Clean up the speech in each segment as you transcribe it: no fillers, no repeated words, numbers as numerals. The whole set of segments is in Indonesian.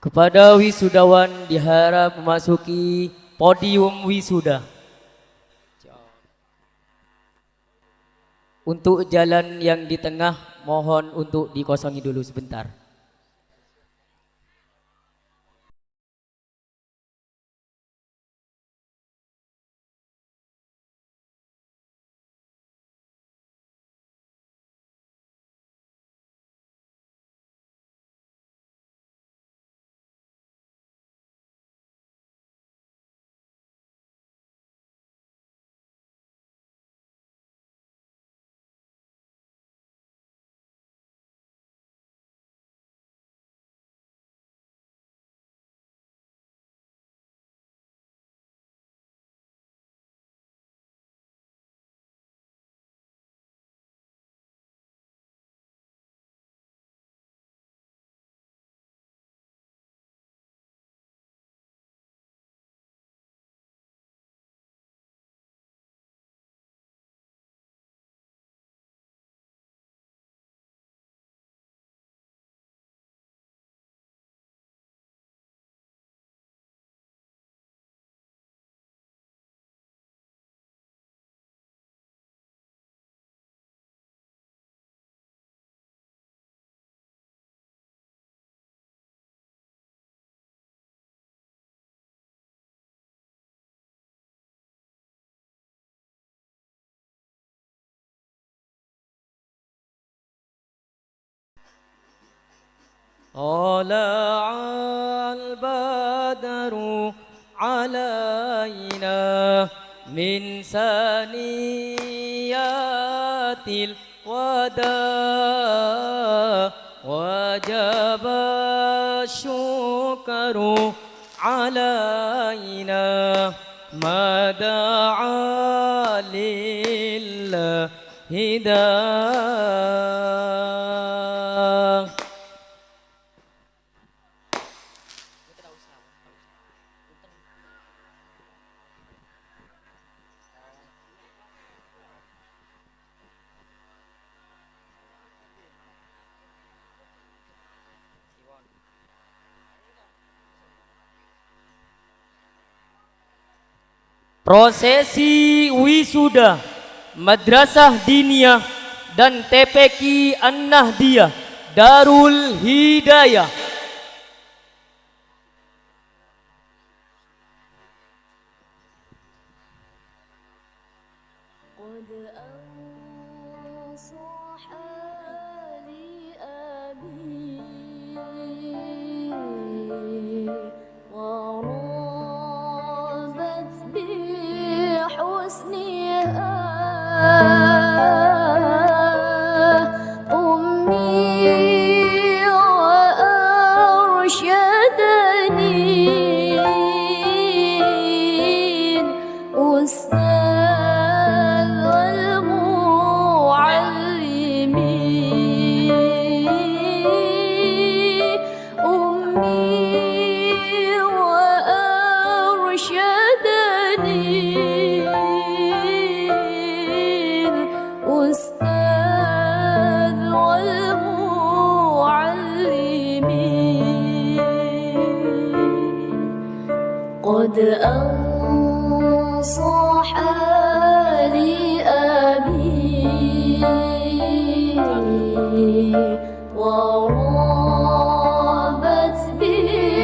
Kepada wisudawan diharap memasuki podium wisuda. Untuk jalan yang di tengah mohon untuk dikosongi dulu sebentar. طلع البدر علينا من ثنيات الوداع وجب الشكر علينا ما دعا لله داع. Prosesi wisuda Madrasah Diniyah dan TPQ An-Nahdiyah Darul Hidayah. قد أنصح لي أبي ورابت بحسنها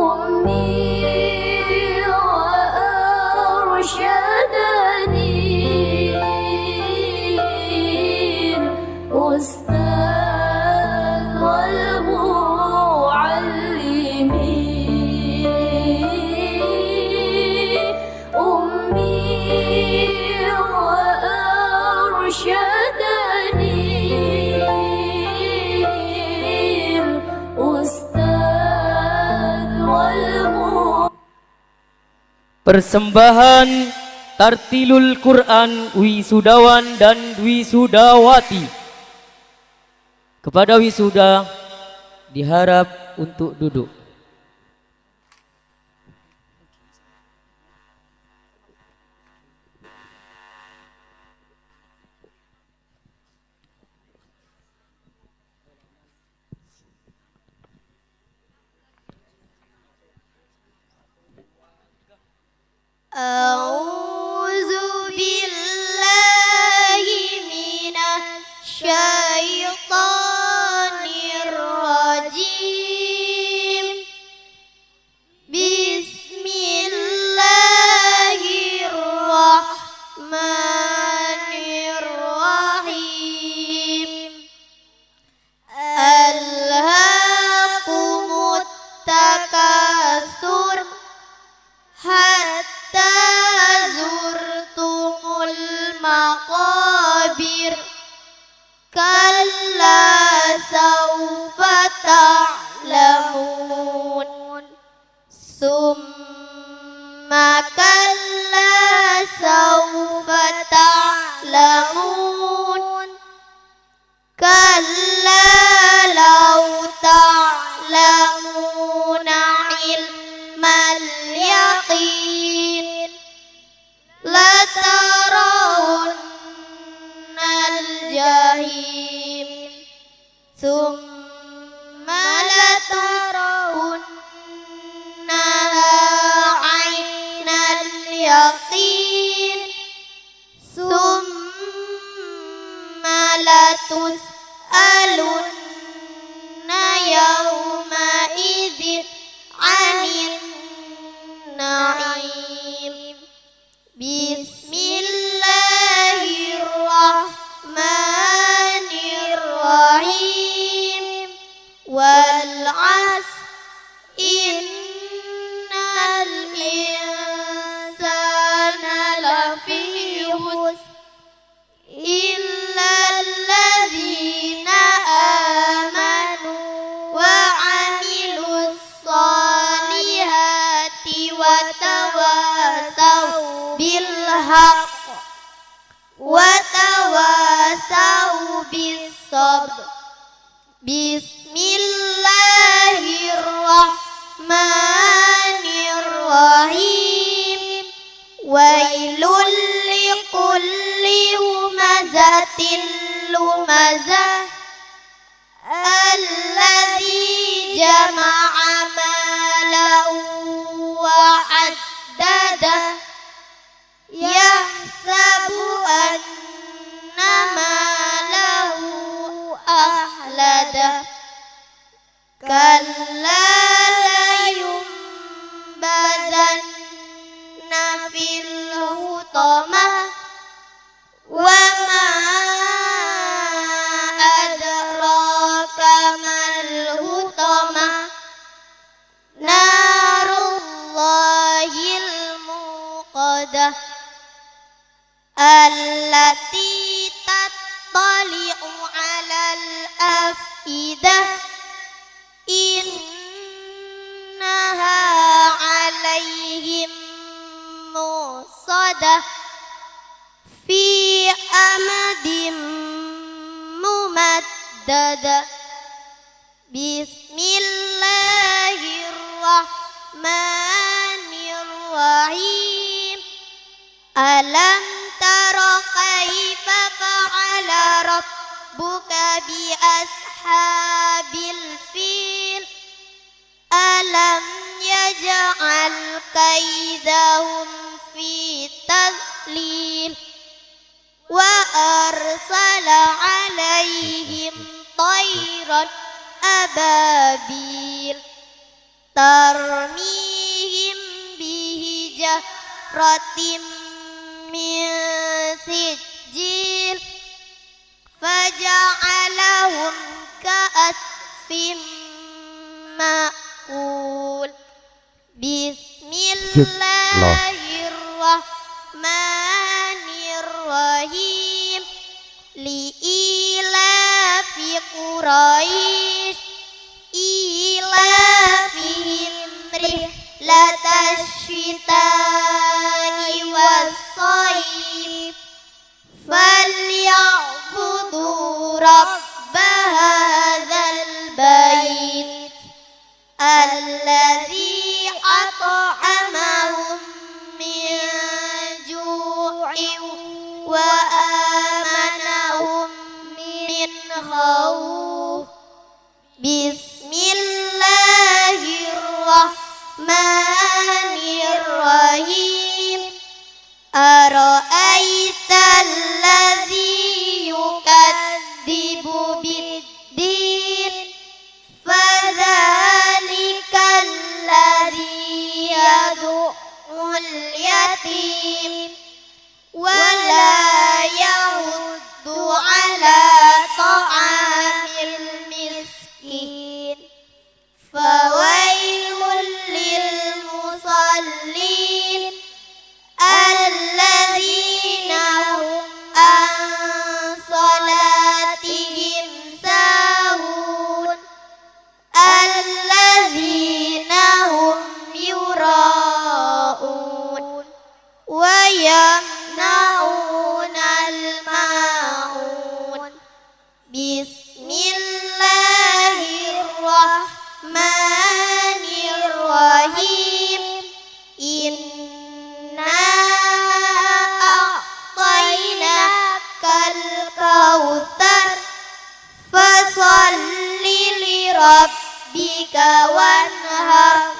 أمي وأرشدني الأستاذ والمعلم أمي وأرشدني الأستاذ والمعلم. Persembahan Tartilul Quran wisudawan dan wisudawati. Kepada wisuda diharap untuk duduk. كلا سوف تعلمون كلا لو تعلمون علم اليقين لترون الجحيم ثم لترونها عين اليقين ثم لتسألن يومئذ عن النعيم بسم الله الرحمن الرحيم والعصر إن الإنسان لفي خسر إلا الذين آمنوا وعملوا الصالحات وتواصوا بالحق وتواصوا بالصبر بسم الله الرحمن الرحيم ويل لكل همزة لمزة الذي جمع مالا وعدده يحسب أن ماله أخلده كلا لينبذن في الحطمة وما أدراك ما الحطمة نار الله الموقدة التي تطلع على الأفئدة إنها عليهم موصدة في أمد ممددة بسم الله الرحمن الرحيم ألم تر كيف فعل ربك بأصحاب الفيل ألم يجعل كيدهم في تضليل وأرسل عليهم طيرا أبابيل ترميهم بحجارة من سجيل فجعلهم كعصف مأكول بسم الله الرحمن الرحيم لإيلاف قريش إيلافهم رحلة الشتاء والصيف فليعبدوا رب هذا البيت الذي أطعمهم من جوع وآمنهم من خوف بسم الله الرحمن الرحيم أرأيت الذي يكذب بالدين فذلك الذي يدع اليتيم ولا يحض على طعام المسكين Bismillahirrahmanirrahim. Inna a'tainakal kautsar fasalli li rabbika wanhar.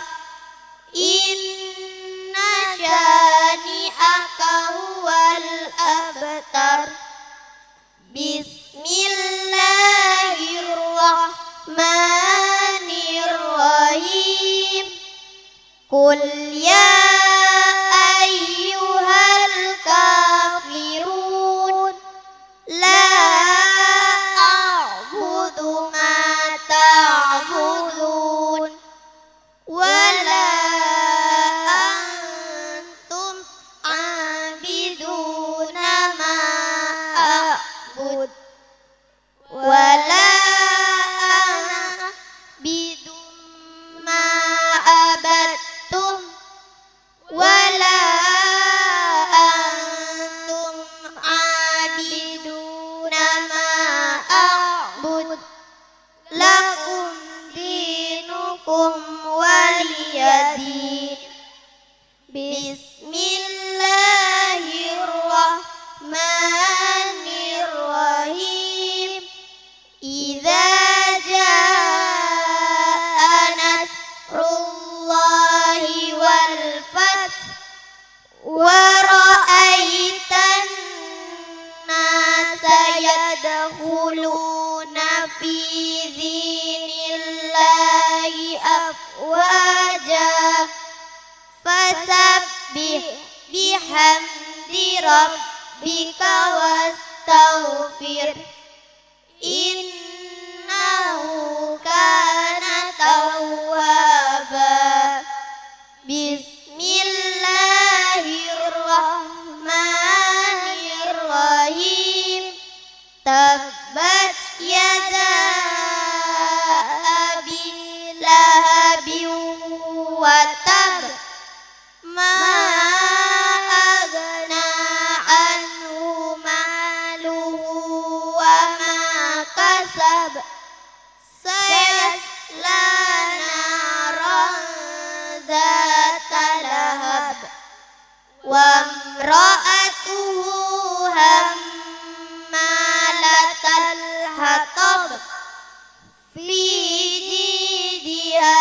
Inna syani'aka huwal abtar. Bismillahirrahmanirrahim. Qul ya ayyuhal kafirun la a'budu ma ta'budun wala antum abiduna ma a'bud wala ana bidum ma abattum wala antum abiduna ma a'bud lakum dinukum waliyadin. Bismillahirrahmanirrahim. Idza jaa nasrullahi wal fath wa ra'aitan nasa yadkhuluna fi dinillahi afwaja fasabbih bihamdi rabbika wastaghfir innahu kana tawwaba. Bismillahirrahmanirrahim. Tabbat yada abi lahabin wa tab ma aghna anhu maluhu wa ma kasab sayasla naran zata lahab wa imra'atuhu hammalatal hatab fi jidha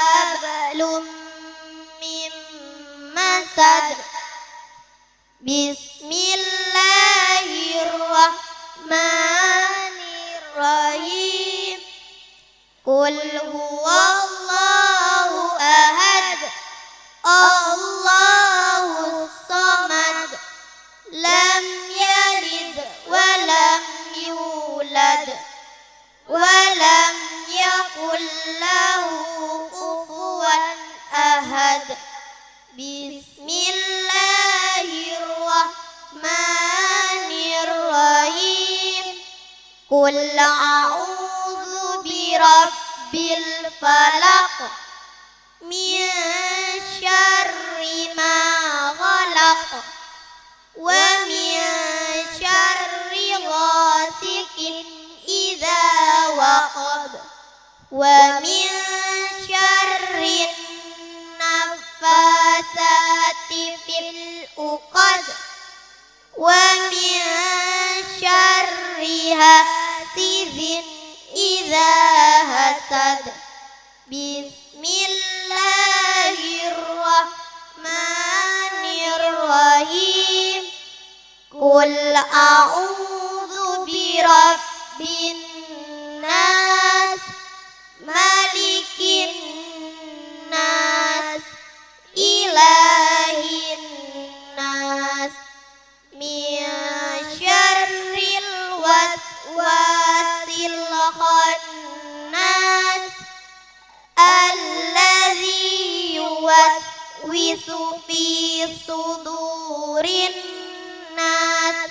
hablum min masad. Bismillahirrahmanirrahim. Qul huwallahu ahad Allahus samad lam yalid wa lam yulad wa lam yakul lahu kufuwan ahad. Bismillahirrahmanirrahim. Qul a'udzu birabbil falaq min syarri ma khalaq wa min syarri ghasikin idza waqab wa min syarri nafasati fil uqad wa min syarri hasidin idza hasad. Bismillahirrahmanirrahim. Qul a'udzu birabbin nas malikin nas ilahin nas min syarril waswasil khannas alladzi yuwaswisu fi sudurin nas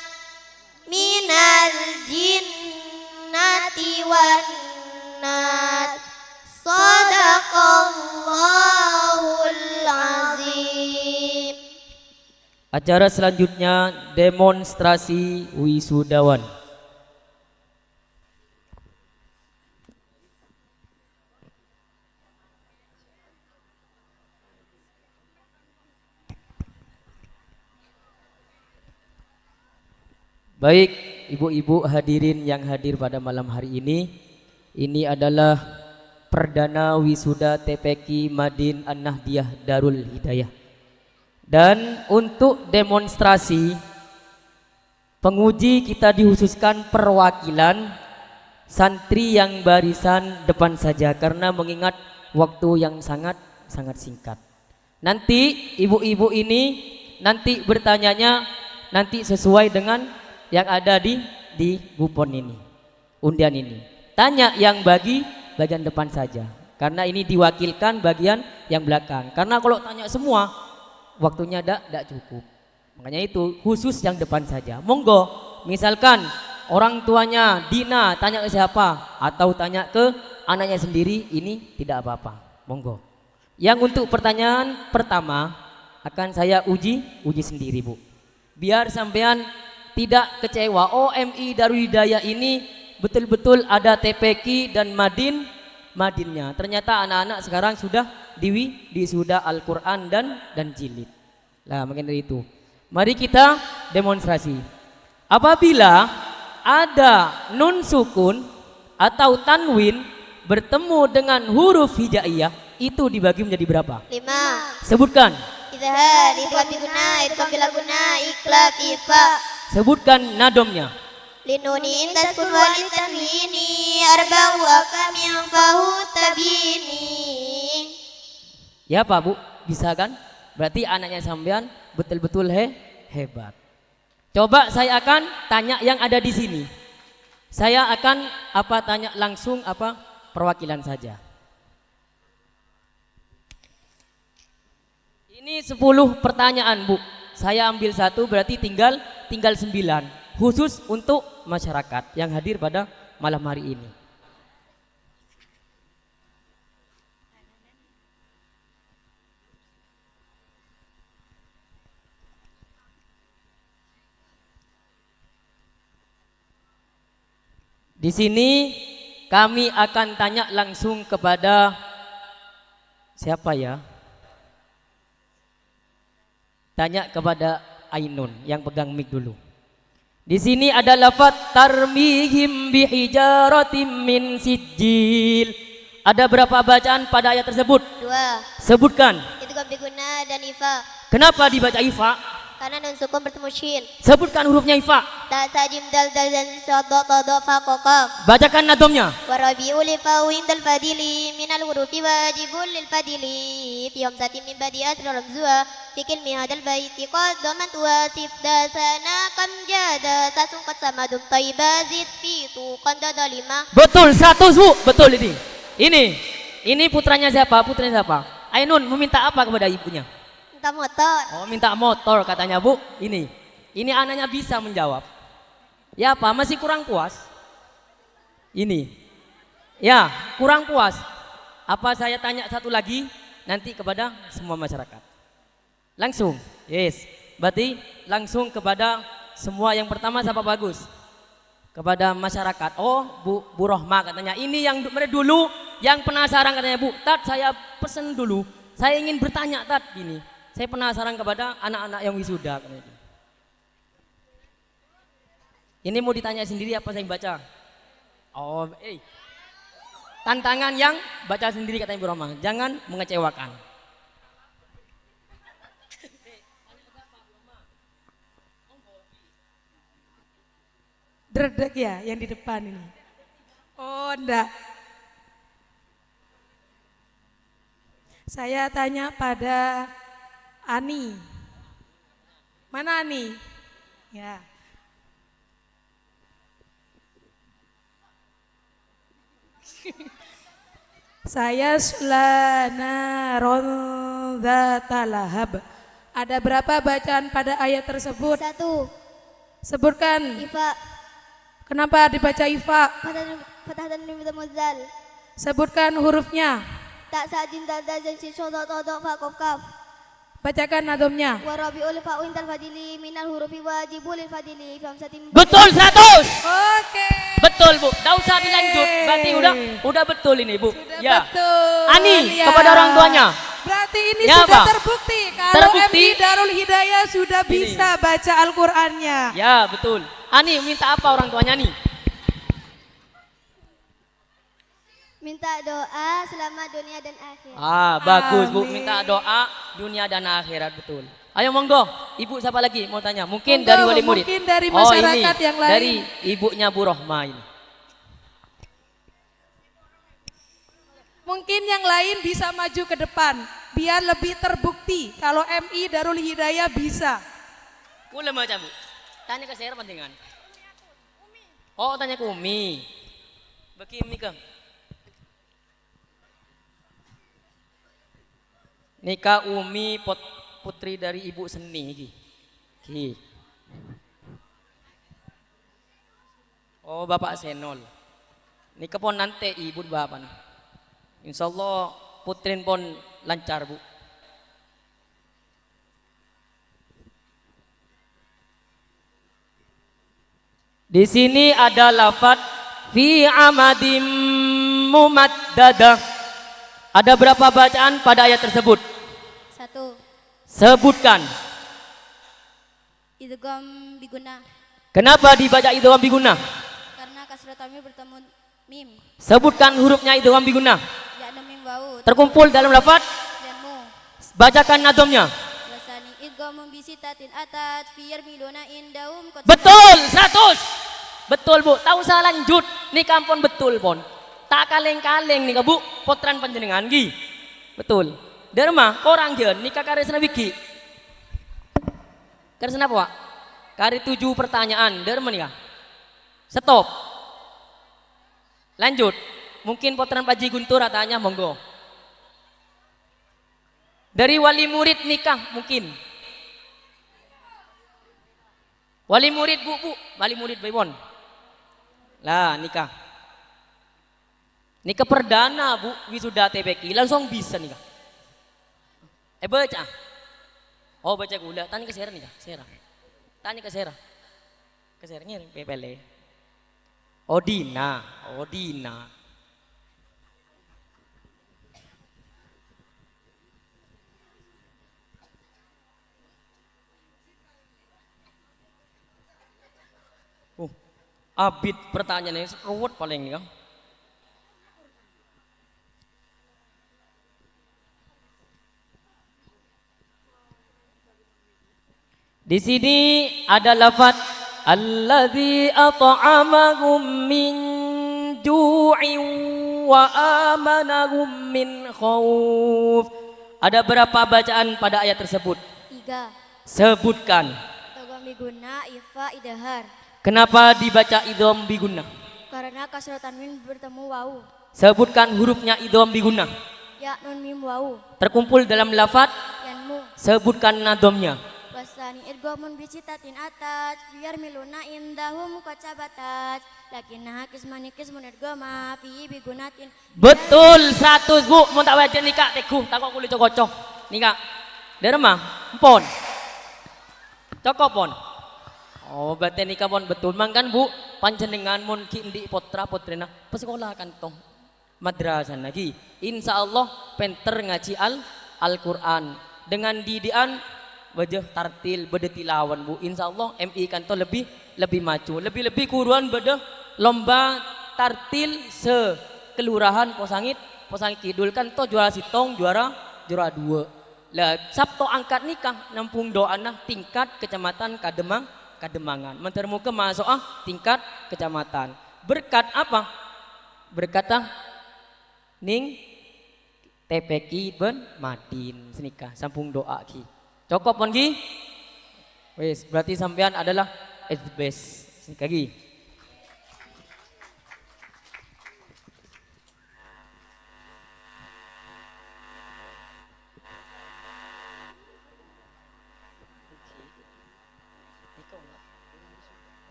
minal jinnati wan nas. Sadaqallahul azim. Acara selanjutnya demonstrasi wisudawan. Baik, ibu-ibu hadirin yang hadir pada malam hari ini adalah perdana wisuda TPQ Madin An-Nahdiyah Darul Hidayah. Dan untuk demonstrasi penguji kita dikhususkan perwakilan santri yang barisan depan saja karena mengingat waktu yang sangat singkat. Nanti ibu-ibu ini nanti bertanyanya nanti sesuai dengan yang ada di kupon ini, undian ini. Tanya yang bagian depan saja, karena ini diwakilkan bagian yang belakang. Karena kalau tanya semua, waktunya tidak cukup. Makanya itu khusus yang depan saja. Monggo, misalkan orang tuanya Dina tanya ke siapa, atau tanya ke anaknya sendiri, ini tidak apa-apa. Monggo. Yang untuk pertanyaan pertama akan saya uji sendiri, Bu. Biar sampean tidak kecewa. OMI Darul Hidayah ini betul-betul ada TPQ dan Madinnya. Ternyata anak-anak sekarang sudah sudah Al-Quran dan jilid. Nah, mungkin dari itu. Mari kita demonstrasi. Apabila ada nun sukun atau tanwin bertemu dengan huruf hijaiyah, itu dibagi menjadi berapa? 5. Sebutkan. Idhar, idgham biguna, idgham bilaguna, iklab, ifa. Sebutkan nadomnya. Linuni intaskun walitanwini, arba'u akam yang fahu tabini. Ya Pak Bu, bisa kan? Berarti anaknya sampean betul-betul hebat. Coba saya akan tanya yang ada di sini. Saya akan tanya langsung perwakilan saja. Ini 10 pertanyaan, Bu. Saya ambil 1, berarti tinggal 9. Khusus untuk masyarakat yang hadir pada malam hari ini. Di sini kami akan tanya langsung kepada siapa ya? Tanya kepada Ainun yang pegang mic dulu. Di sini ada lafaz tarmihim bihijaratim min sijil. Ada berapa bacaan pada ayat tersebut? 2. Sebutkan. Idgham biguna dan ifa. Kenapa dibaca ifa? Karena nun sukun bertemu shin. Sebutkan hurufnya ifa. Ta sajim dal dal dan sodok todok fa kokaf. Bacakan nadomnya. Warabi'u lifawu indal fadili minal hurufi wajibul lil fadili fi hamsatin min badi asra ramzuha fi kilmi hadal baiti qaddaman tuwasif dasana kam jada tasungkat samadum taibazid fi tuqan dada 5. Betul, 100 Bu. Betul ini. Ini putranya siapa? Putranya siapa? Ainun meminta apa kepada ibunya? Minta motor. Oh, minta motor katanya, Bu. Ini anaknya bisa menjawab. Ya apa? Masih kurang puas? Ini. Ya, kurang puas. Apa saya tanya satu lagi nanti kepada semua masyarakat? Langsung. Yes. Berarti langsung kepada semua. Yang pertama siapa bagus? Kepada masyarakat. Oh, Bu Rohma katanya. Ini yang dulu yang penasaran katanya, Bu. Tat, saya pesen dulu. Saya ingin bertanya, Tat, ini. Saya penasaran kepada anak-anak yang wisuda. Ini mau ditanya sendiri apa saya baca? Oh, tantangan yang baca sendiri katanya Bu Roma. Jangan mengecewakan. Dredeg ya yang di depan ini. Oh, enggak. Saya tanya pada Ani. Mana Ani? Ya. Saya Sulana Rondzata Lahab. Ada berapa bacaan pada ayat tersebut? 1. Sebutkan. Ifa. Kenapa dibaca ifa? Fatah dan mim mudzal. Sebutkan hurufnya. Tak sajim dal dal dan sin sodok todok fa kof kaf. Bacakan nadomnya. Warabi'ul fa'u indal fadili minal hurufi wajibul lil fadili fi hamsatin. Betul 100. Oke. Betul Bu, tidak usah dilanjut. Berarti udah betul ini Bu. Sudah Ya. betul. Ani Ya. kepada orang tuanya. Berarti ini Ya, sudah Pak. terbukti kalau Terbukti. MI Darul Hidayah sudah bisa baca Al-Qur'annya. Ya betul. Ani minta apa orang tuanya nih? Minta doa selamat dunia dan akhirat. Bagus Bu, Amin. minta doa dunia dan akhirat, betul. Ayo monggo, ibu siapa lagi mau tanya? Mungkin Monggo, dari wali murid. mungkin dari Oh ini, masyarakat yang lain. dari ibunya Bu Rohma ini. Mungkin yang lain bisa maju ke depan biar lebih terbukti kalau MI Darul Hidayah bisa. Boleh macam Bu. Tanya ke saya pentingan. Oh tanya ke Umi. Begini ke. Nikah Umi putri dari Ibu Seni iki. Ki. Oh Bapak Senol. Nikah pon nanti Ibu Bapak. Insyaallah putrin pon lancar Bu. Di sini ada lafaz fi amadim mumaddadah. Ada berapa bacaan pada ayat tersebut? 1. Sebutkan. Idgham biguna Kenapa dibaca idgham biguna? karena kasratamnya bertemu mim, Sebutkan hurufnya idgham biguna. yakni mim wau Terkumpul dalam lafaz. dan mu. Bacakan nadomnya. Wasani idgham bisitatin atat fiyar miluna indahum Betul, 100. Betul Bu, tahu saya lanjut. Nih kampun betul pon. Tak kaleng-kaleng nih Bu, potran panjenengan gi. Betul. Derma, korang jen nikah karesna wiki. Karesna apa Pak? Kari 7 pertanyaan, derma nih. Stop. Lanjut. Mungkin potran Paji Guntur tanya monggo. Dari wali murid nikah mungkin. Wali murid Bu, wali murid Baybon. Lah nikah. Nikah perdana Bu, wisuda TPQ langsung bisa nikah. Baca. Oh baca gula, tanya ke Sera nikah, Sera. Tanya ke Sera. Ke Seranya pepele. Odina. Abid pertanyaannya ruwet paling nih kan. Di sini ada lafaz alladzi at'amahum min ju'in wa amanahum min khauf. Ada berapa bacaan pada ayat tersebut? 3. Sebutkan. Idgham biguna ifa idhar Kenapa dibaca idgham biguna? karena kasratan mim bertemu wau, Sebutkan hurufnya idgham biguna. ya nun mim wau Terkumpul dalam lafaz. yan mu. Sebutkan nadomnya. Wasani idghamun bisitatin atat fiyar miluna indahum qacabatat lakinnaha kismani kismun idghama fi bigunatin. Betul 100 Bu. Mau tak baca nikah teguh takok kulit cokocok. Nikah. Derma pon. Cokok pon. Oh berarti nikah pon betul mangkan Bu. Panjenengan mun ki endi potra putrina pesekolah kan toh. Madrasah lagi. Insyaallah penter ngaji Al-Qur'an dengan didian wajah tartil beda tilawan Bu. Insyaallah MI kan toh lebih maju. Lebih kuruan beda lomba tartil kelurahan Posangit Kidul kan toh juara sitong juara 2. Lah Sabtu angkat nikah nampung doana tingkat kecamatan Kademangan. Mentermuka masuk tingkat kecamatan. Berkat apa? Berkata ning TPQ ben Madin senikah sampung doa ki. Cokop pon ki? Wes berarti sampean adalah the best. Senikah ki.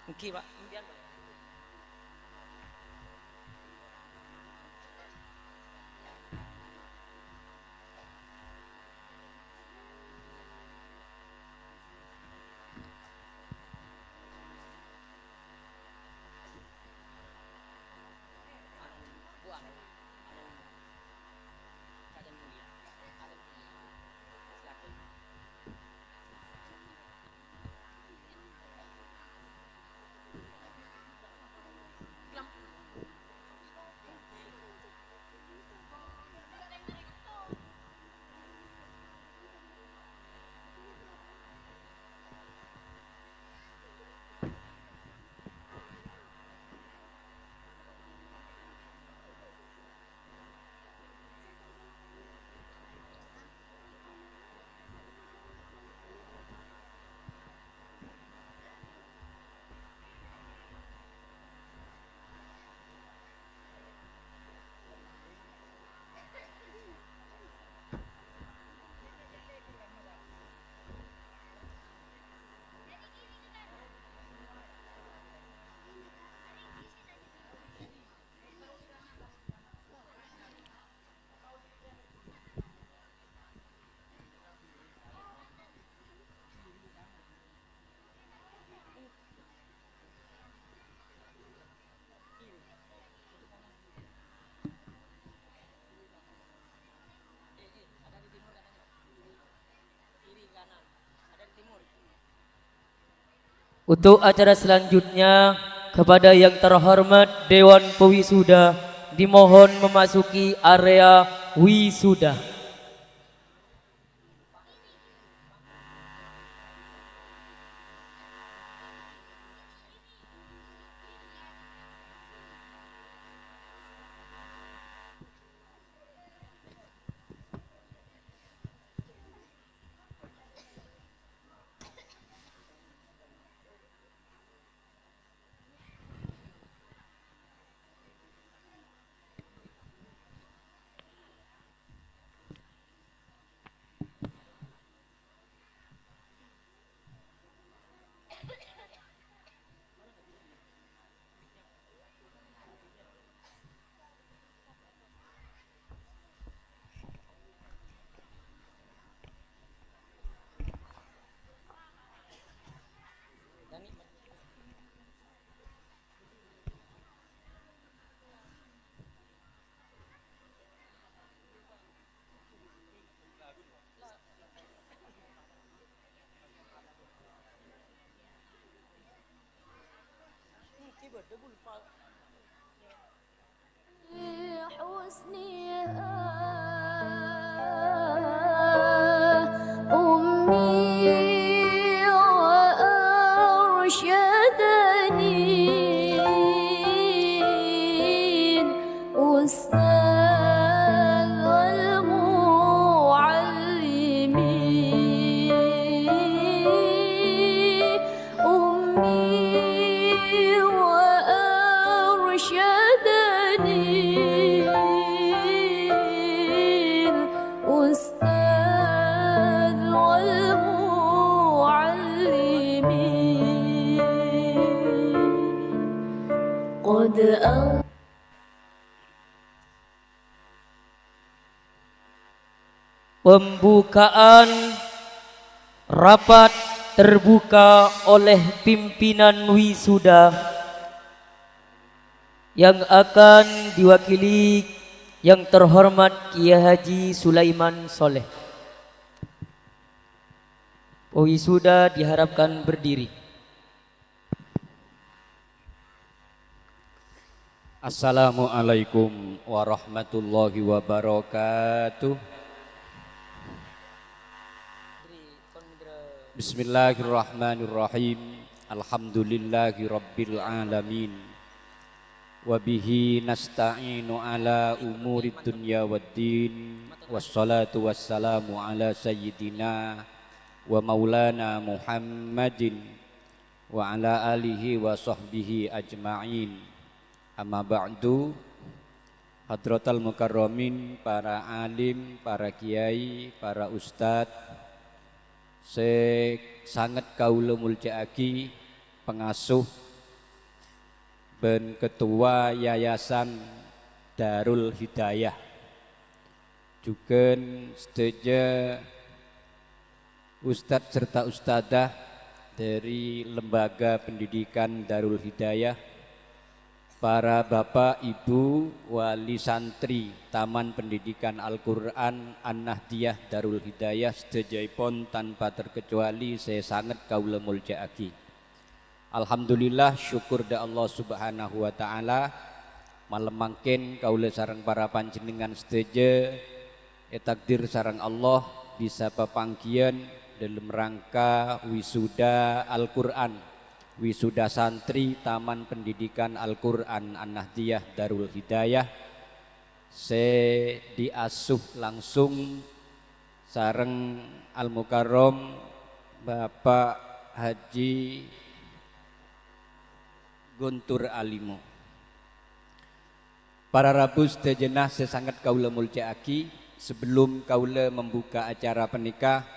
Oke Pak, impian Pak. Untuk acara selanjutnya kepada yang terhormat Dewan Pewisuda dimohon memasuki area wisuda. أمي وأرشدني أستاذ المعلمين أمي وأرشدني أستاذ والمعلمين قد Pembukaan rapat terbuka oleh pimpinan wisuda yang akan diwakili yang terhormat Kiai Haji Sulaiman Soleh. Wisuda diharapkan berdiri. Assalamualaikum warahmatullahi wabarakatuh. Bismillahirrahmanirrahim. Alhamdulillahi rabbil alamin. Wabihi nasta'inu ala umuri dunya waddin. Wassalatu wassalamu ala sayyidina wa maulana Muhammadin wa ala alihi wa sahbihi ajma'in. Amma ba'du. Hadratal mukarramin, para alim, para kiai, para ustadz, sangat kaula muljaaki pengasuh ben ketua Yayasan Darul Hidayah, juga seteja ustadz serta ustadzah dari lembaga pendidikan Darul Hidayah, para bapak ibu wali santri Taman Pendidikan Al-Quran An-Nahdiyah Darul Hidayah sedayaipun tanpa terkecuali saya sangat kaula muljaaki. Alhamdulillah, syukur da Allah subhanahu wa ta'ala malam mangkin kaula sareng para panjenengan sedaja takdir sareng Allah bisa pepanggian dalam rangka wisuda Al-Quran, wisuda santri Taman Pendidikan Al-Quran An-Nahdiyah Darul Hidayah. Saya diasuh langsung sareng Al-Mukarrom Bapak Haji Guntur Alimo. Para Rabu sejenah saya sangat kaula muljaaki. Sebelum kaula membuka acara penikah,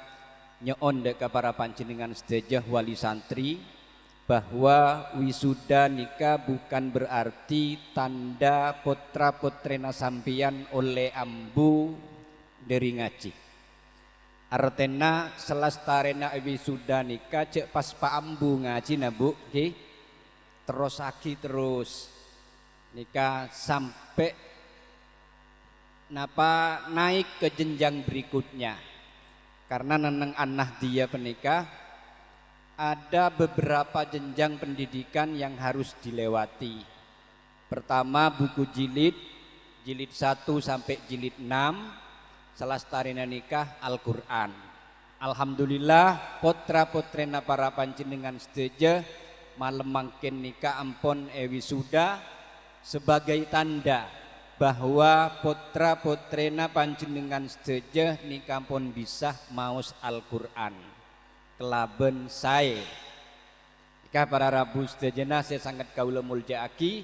nyoon deka para panjenengan sedejah wali santri bahwa wisuda nikah bukan berarti tanda putra putrena sampian oleh ambu dari ngaji. Artena selastarena wisuda nikah cek pas pa ambu ngaji na bu, terus aki terus nikah sampai napa naik ke jenjang berikutnya. Karena neneng anah dia penikah ada beberapa jenjang pendidikan yang harus dilewati. Pertama buku jilid 1 sampai jilid 6, selastarina nikah Al-Quran. Alhamdulillah potra-potrena para panjenengan sedeja malam mangkin nikah ampon wisuda sebagai tanda bahwa potra-potrena panjenengan sedeja nikah ampun bisa maos Al-Quran kelaben sae. Nikah para rabu sedejana saya sangat kaula muljaaki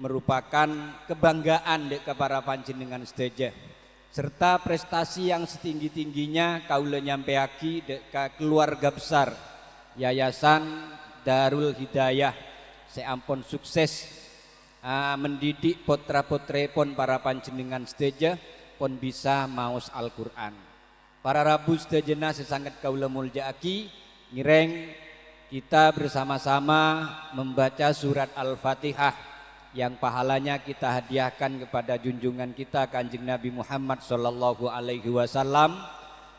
merupakan kebanggaan dek para panjenengan sedeja serta prestasi yang setinggi-tingginya kaula nyampeaki dek keluarga besar Yayasan Darul Hidayah. Saya ampun sukses mendidik potra-potre pon para panjenengan sedeja pon bisa maos Al-Quran. Para rabu sedejana saya sangat kaula muljaaki ngireng kita bersama-sama membaca surat Al-Fatihah yang pahalanya kita hadiahkan kepada junjungan kita Kanjeng Nabi Muhammad sallallahu alaihi wasallam,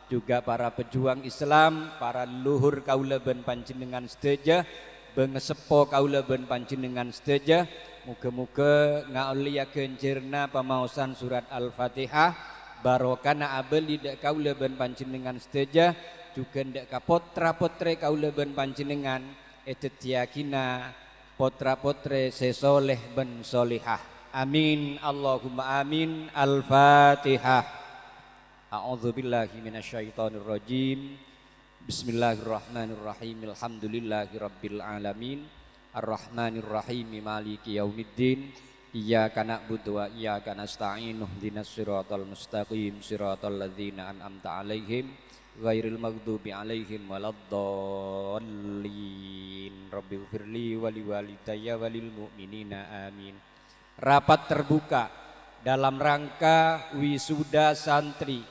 juga para pejuang Islam, para leluhur kaula ben panjenengan sedeja, bengesepo kaula ben panjenengan sedeja. Muga-muga ngauliakeun cerna pamaosan surat Al-Fatihah barokana abeli dak kaula ben panjenengan sedeja, juga ndak ka potra-potre kaula ben panjenengan etetiakina potra-potre sesoleh ben solihah. Amin Allahumma amin. Al-Fatihah. A'udzubillahi minasyaitonir rajim. Bismillahirrahmanirrahim. Alhamdulillahirabbil alamin. Arrahmanirrahim maliki yaumiddin. Iyyaka na'budu wa iyyaka nasta'in. Ihdinas siratal mustaqim siratal ladzina an'amta 'alaihim ghairil maghdubi 'alaihim waladdallin. Rabbighfirli wa liwalidayya walil mu'minina amin. Rapat terbuka dalam rangka wisuda santri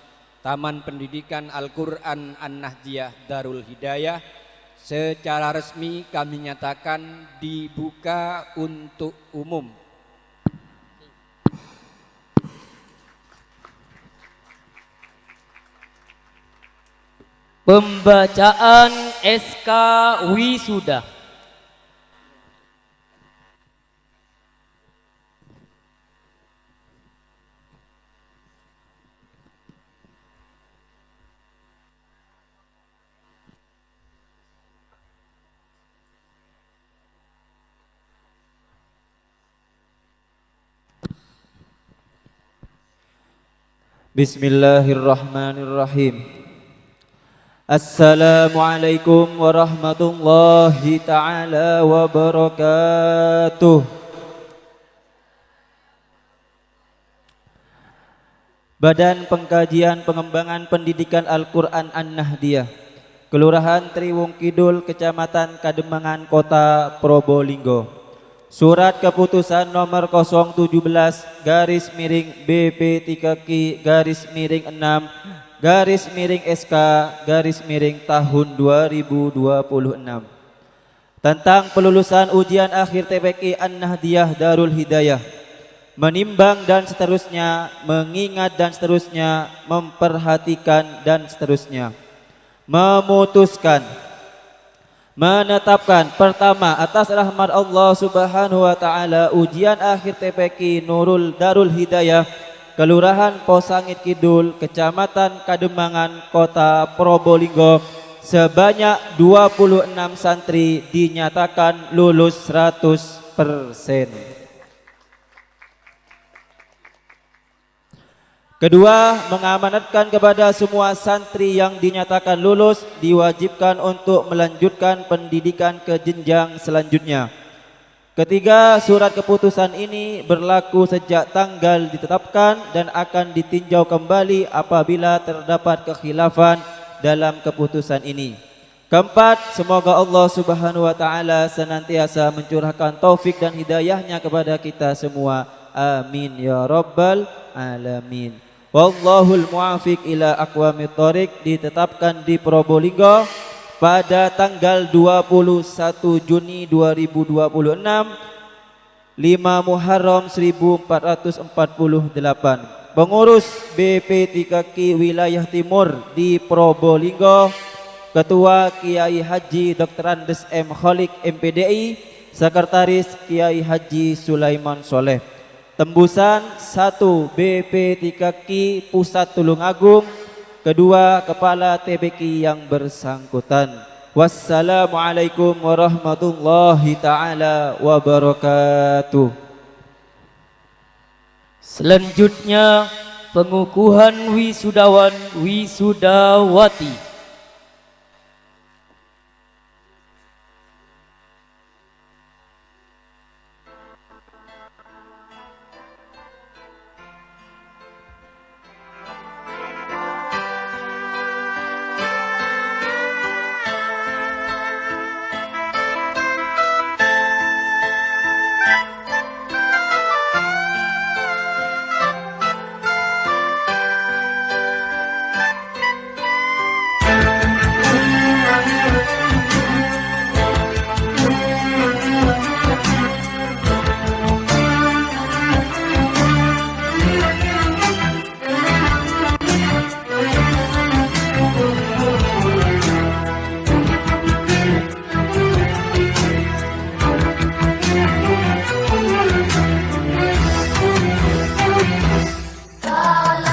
Taman Pendidikan Al-Quran An-Nahdiyah Darul Hidayah secara resmi kami nyatakan dibuka untuk umum. Pembacaan SK Wisuda. Bismillahirrahmanirrahim. Assalamualaikum warahmatullahi ta'ala wabarakatuh. Badan Pengkajian Pengembangan Pendidikan Al-Quran An-Nahdiyah, Kelurahan Triwung Kidul, Kecamatan Kademangan, Kota Probolinggo. Surat Keputusan nomor 007/B/3K-6/SK/tahun 2026 tentang pelulusan ujian akhir TPQ An-Nahdiyah Darul Hidayah, menimbang dan seterusnya, mengingat dan seterusnya, memperhatikan dan seterusnya, memutuskan, menetapkan. Pertama, atas rahmat Allah Subhanahu wa taala, ujian akhir TPQ Nurul Darul Hidayah, Kelurahan Posangit Kidul, Kecamatan Kademangan, Kota Probolinggo, sebanyak 26 santri dinyatakan lulus 100%. Kedua, mengamanatkan kepada semua santri yang dinyatakan lulus diwajibkan untuk melanjutkan pendidikan ke jenjang selanjutnya. Ketiga, surat keputusan ini berlaku sejak tanggal ditetapkan dan akan ditinjau kembali apabila terdapat kekhilafan dalam keputusan ini. Keempat, semoga Allah Subhanahu wa taala senantiasa mencurahkan taufik dan hidayahnya kepada kita semua. Amin ya rabbal alamin. Wallahul muwafiq ila aqwamit thoriq, ditetapkan di Probolinggo pada tanggal 21 Juni 2026, 5 Muharram 1448. Pengurus BP3K Wilayah Timur di Probolinggo, Ketua Kiai Haji Dr. Andes M. Kholik MPDI, Sekretaris Kiai Haji Sulaiman Soleh. Tembusan 1 BP3Ki Pusat Tulungagung, kedua Kepala TBK yang bersangkutan. Wassalamualaikum warahmatullahi taala wabarakatuh. Selanjutnya pengukuhan wisudawan wisudawati.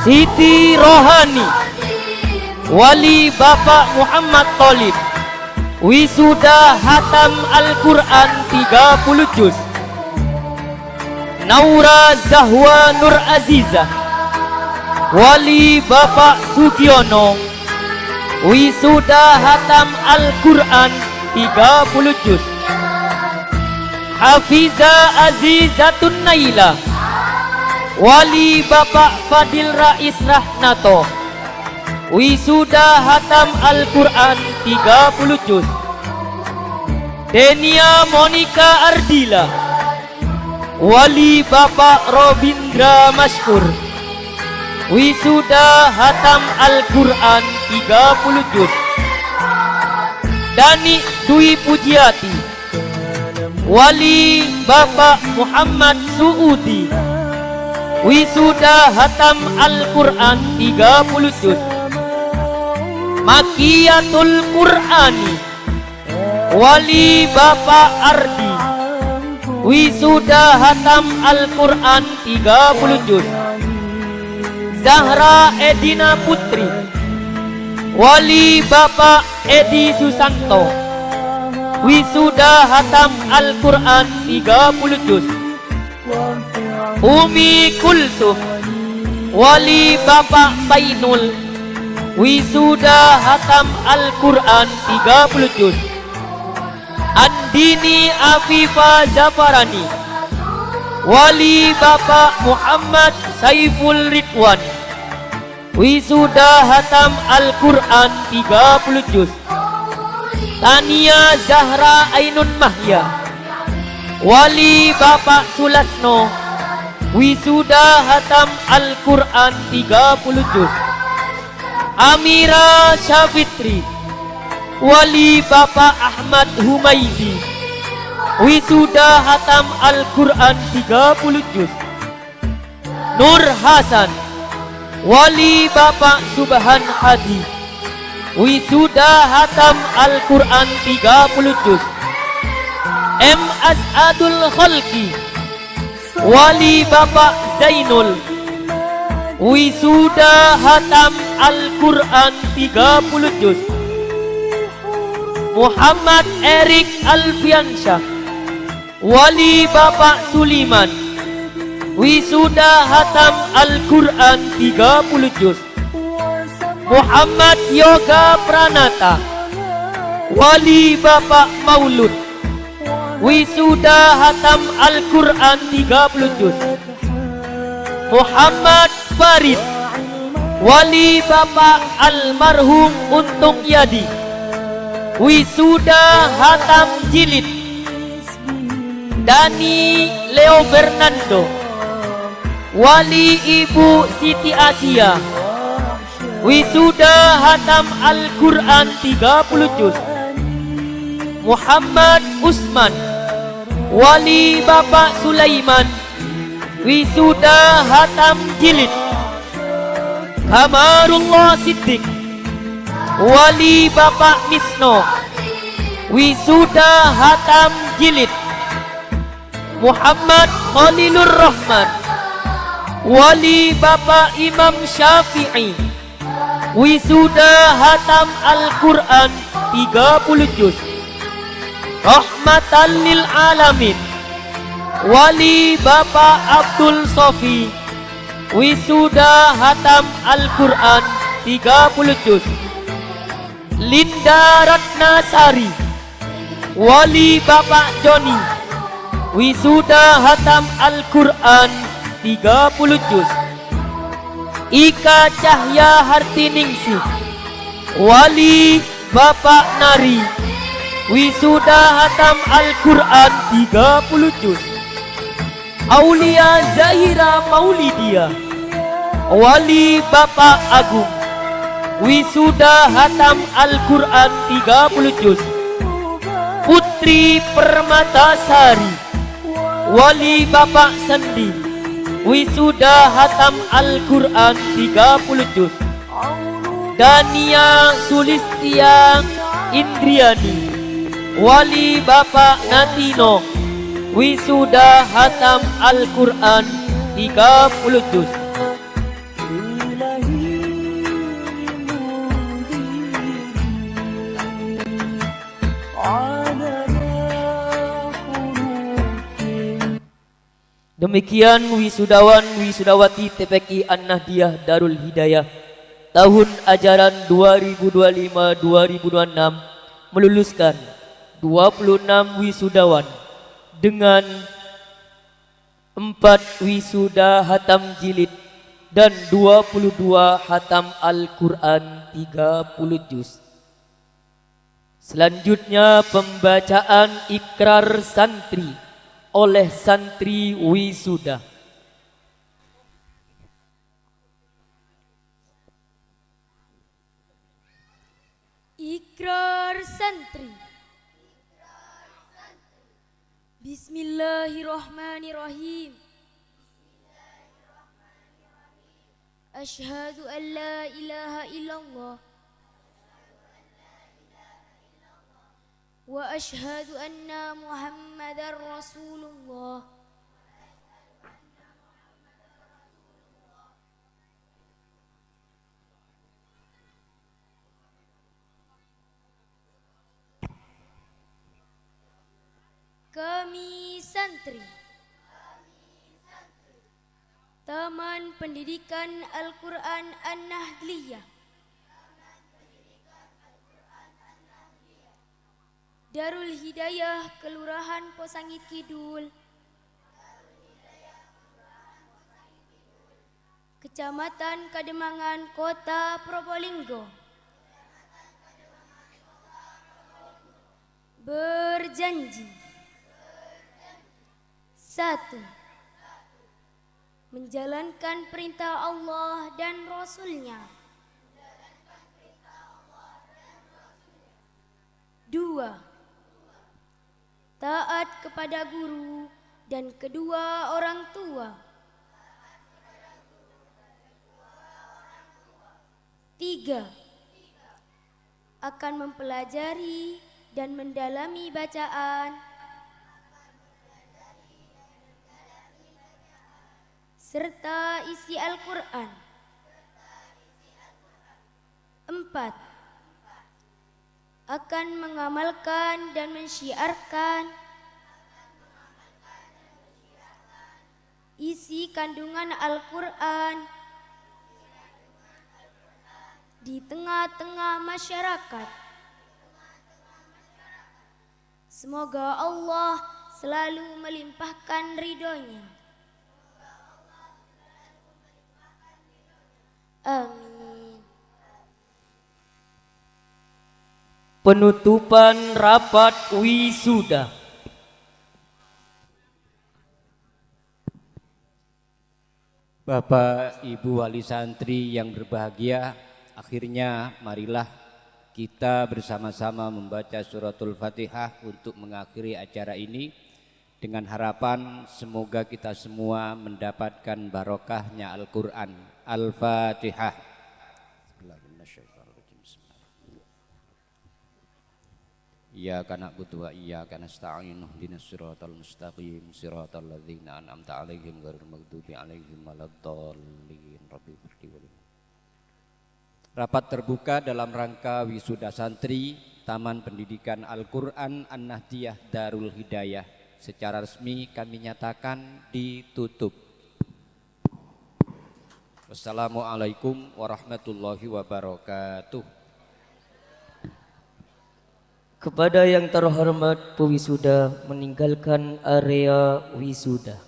Siti Rohani Wali Bapak Muhammad Tholib, wisuda hatam Al-Quran 30 juz. Naura Zahwa Nur Azizah Wali Bapak Sugiono, wisuda hatam Al-Quran 30 juz. Hafiza Azizatun Naila Wali Bapak Fadil Rais Rahnato, wisuda hatam Al-Quran 30 juz. Denia Monica Ardila Wali Bapak Robindra Maskur, wisuda hatam Al-Quran 30 juz. Dani Dwi Pujiati Wali Bapak Muhammad Suudi, wisuda hatam Al-Quran 30 juz. Makiyatul Qur'ani Wali Bapak Ardi, wisuda hatam Al-Quran 30 juz. Zahra Edina Putri Wali Bapak Edi Susanto, wisuda hatam Al-Quran 30 juz. Umi Kulsum Wali Bapak Bainul, wisuda hatam Al-Quran 30 juz. Andini Afifa Zafarani Wali Bapak Muhammad Saiful Ridwan, wisuda hatam Al-Quran 30 juz. Tania Zahra Ainun Mahya Wali Bapak Sulasno, wisuda hatam Al-Quran 30 juz. Amira Syafitri Wali Bapak Ahmad Humaidi, wisuda hatam Al-Quran 30 juz. Nur Hasan Wali Bapak Subhan Hadi, wisuda hatam Al-Quran 30 juz. M. As'adul Khalqi Wali Bapak Zainul, wisuda hatam Al-Quran 30 juz. Muhammad Erik Alfiansyah Wali Bapak Suliman, wisuda hatam Al-Quran 30 juz. Muhammad Yoga Pranata Wali Bapak Maulud, wisuda hatam Al-Quran 30 juz. Muhammad Farid Wali Bapak Almarhum Untung Yadi, wisuda hatam jilid. Dani Leo Fernando Wali Ibu Siti Asia, wisuda hatam Al-Quran 30 juz. Muhammad Usman Wali Bapak Sulaiman, wisuda hatam jilid. Kamarullah Siddiq Wali Bapak Misno, wisuda hatam jilid Muhammad Khalilur Rahman. Wali Bapak Imam Syafi'i, wisuda hatam Al-Quran 30 juz rahmatan lil alamin. Wali Bapak Abdul Sofi, wisuda hatam Al-Quran 30 juz. Linda Ratnasari, wali Bapak Joni, wisuda hatam Al-Quran 30 juz. Ika Cahya Hartiningsih, wali Bapak Nari, wisuda hatam Al-Quran 30 juz. Aulia Zahira Maulidia, wali Bapak Agung, wisuda hatam Al-Quran 30 juz. Putri Permatasari, wali Bapak Sendi, wisuda hatam Al-Quran 30 juz. Dania Sulistia Indriani, wali Bapak Natino, wisuda hatam Al-Quran 30 juz. Demikian wisudawan wisudawati TPQ An-Nahdiyah Darul Hidayah tahun ajaran 2025-2026 meluluskan 26 wisudawan dengan 4 wisuda hatam jilid dan 22 hatam Al-Quran 30 juz. Selanjutnya pembacaan ikrar santri oleh santri wisuda. Ikrar santri. Bismillahirrahmanirrahim. Asyhadu an la ilaha illallah wa asyhadu anna Muhammadar Rasulullah. Kami santri Taman Pendidikan Al-Quran An-Nahdliyah Darul Hidayah Kelurahan Posangit Kidul, Kecamatan Kademangan, Kota Probolinggo, berjanji: 1. Menjalankan perintah Allah dan Rasul-Nya. 2. Taat kepada guru dan kedua orang tua. 3. Akan mempelajari dan mendalami bacaan serta isi Al-Quran. 4. Akan mengamalkan dan mensyiarkan isi kandungan Al-Quran di tengah-tengah masyarakat. Semoga Allah selalu melimpahkan ridhonya. Amin. Penutupan rapat wisuda. Bapak Ibu wali santri yang berbahagia, akhirnya marilah kita bersama-sama membaca suratul Fatihah untuk mengakhiri acara ini dengan harapan semoga kita semua mendapatkan barokahnya Al-Quran. Al-Fatihah. Iyyaka na'budu wa iyyaka nasta'in ihdinas siratal mustaqim siratal ladzina an'amta 'alaihim ghairil maghdubi 'alaihim waladdallin. Rapat terbuka dalam rangka wisuda santri Taman Pendidikan Al-Qur'an An-Nahdiyah Darul Hidayah secara resmi kami nyatakan ditutup. Wassalamualaikum warahmatullahi wabarakatuh. Kepada yang terhormat pewisuda meninggalkan area wisuda.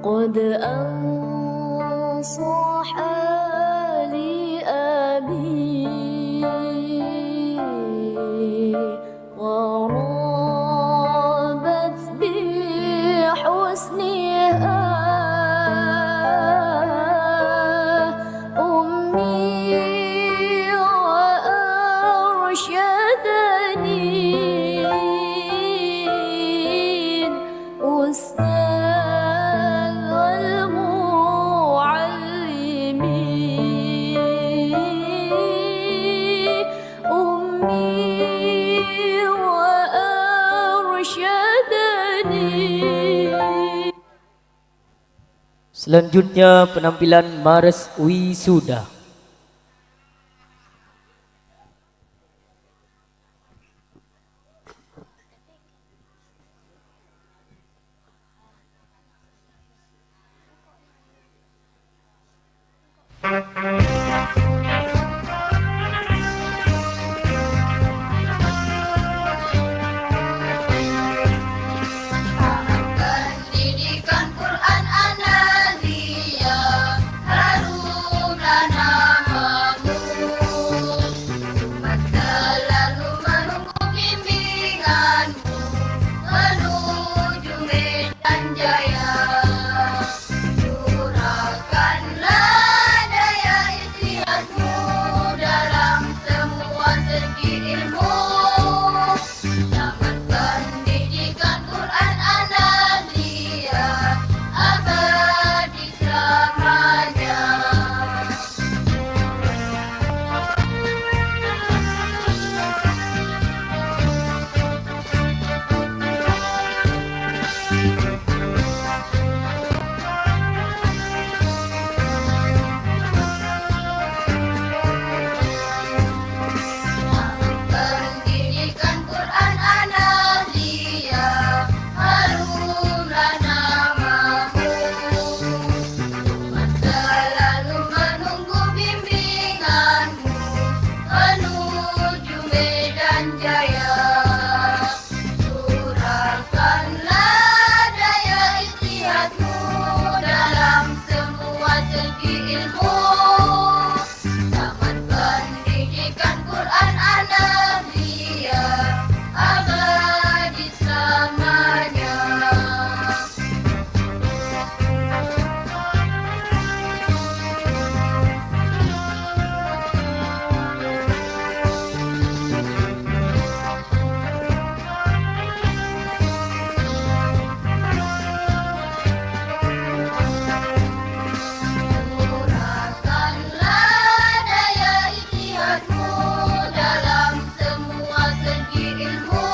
قد أنصح لي أبي ورابت بحسنها Selanjutnya penampilan Mares Wisuda. Pendidikan Quran An-Nahdiyah harumlah namamu. Masa lalu menunggu bimbinganmu menuju medan jaya. Curahkanlah daya ikhtiarmu dalam semua segi ilmu. Taman Pendidikan Quran An-Nahdiyah abadi selamanya. Pendidikan Quran An-Nahdiyah harumlah namamu. Masa lalu menunggu bimbinganmu menuju medan jaya. Curahkanlah daya ikhtiarmu dalam semua segi ilmu. Taman Pendidikan Quran An-Nahdiyah abadi selamanya. Curahkanlah daya ikhtiarmu dalam semua segi ilmu.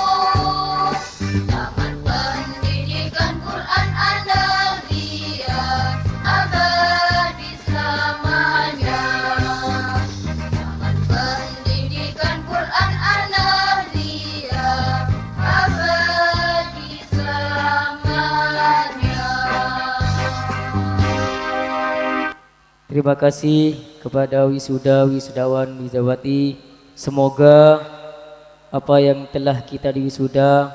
Taman Pendidikan Quran An-Nahdiyah abadi selamanya. Taman Pendidikan Quran An-Nahdiyah abadi selamanya. Terima kasih kepada wisuda, wisudawan, wisudawati. Semoga apa yang telah kita diwisuda,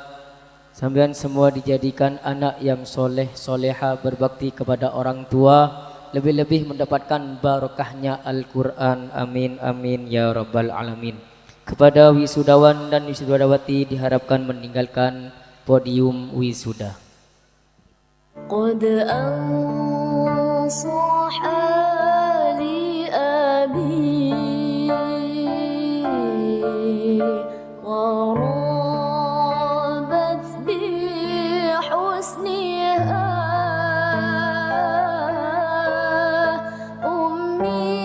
sampean semua dijadikan anak yang soleh, soleha, berbakti kepada orang tua, lebih-lebih mendapatkan barokahnya Al-Quran. Amin, amin, ya rabbal alamin. Kepada wisudawan dan wisudawati diharapkan meninggalkan podium wisuda. قد أنصح لي أبي ورابت بحسنها أمي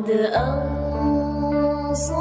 قد أنصح